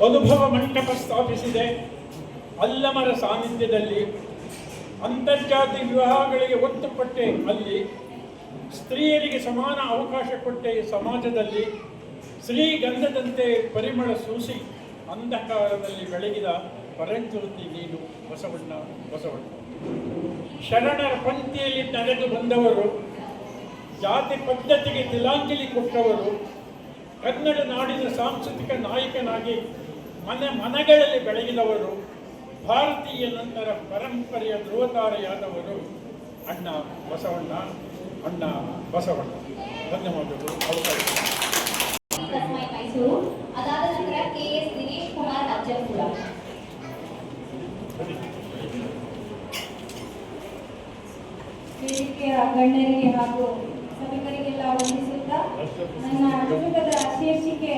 ಅನುಭವ ಮಂಟಪ ಸ್ಥಾಪಿಸಿದೆ. ಅಲ್ಲಮರ ಸಾನ್ನಿಧ್ಯದಲ್ಲಿ ಅಂತರ್ಜಾತಿ ವಿವಾಹಗಳಿಗೆ ಒತ್ತು ಕೊಟ್ಟೆ. ಅಲ್ಲಿ ಸ್ತ್ರೀಯರಿಗೆ ಸಮಾನ ಅವಕಾಶ ಕೊಟ್ಟೆ. ಸಮಾಜದಲ್ಲಿ ಶ್ರೀಗಂಧದಂತೆ ಪರಿಮಳ ಸೂಸಿ ಅಂಧಕಾರದಲ್ಲಿ ಬೆಳಗಿದ ಪರಂಜ್ಯೋತಿ ನೀನು ಬಸವಣ್ಣ. ಬಸವಣ್ಣ ಶರಣರ ಪಂಕ್ತಿಯಲ್ಲಿ ನಡೆದು ಬಂದವರು, ಜಾತಿ ಪದ್ಧತಿಗೆ ತಿಲಾಂಜಲಿ ಕೊಟ್ಟವರು, ಕನ್ನಡ ನಾಡಿನ ಸಾಂಸ್ಕೃತಿಕ ನಾಯಕನಾಗಿ ಮನಗಳಲ್ಲಿ ಬೆಳಗಿದವರು, ಭಾರತೀಯ ನಂತರ ಪರಂಪರೆಯ ಧ್ರುವತಾರೆಯಾದವರು ಅಣ್ಣ ಬಸವಣ್ಣ. ಅಣ್ಣ ಬಸವಣ್ಣ. ಧನ್ಯವಾದಗಳು. ಮೈಸೂರು. ಅದಾದ ನಂತರ KS ದಿನೇಶ್ ಕುಮಾರ್ ಅಜ್ಜಂಪುರ. ವೇದಿಕೆಯ ಗಣ್ಯರಿಗೆ ಹಾಗೂ ಸಭಿಕರಿಗೆಲ್ಲ ವಂದಿಸುತ್ತಾ ನನ್ನ ಕುಟುಂಬದ ಶೀರ್ಷಿಕೆ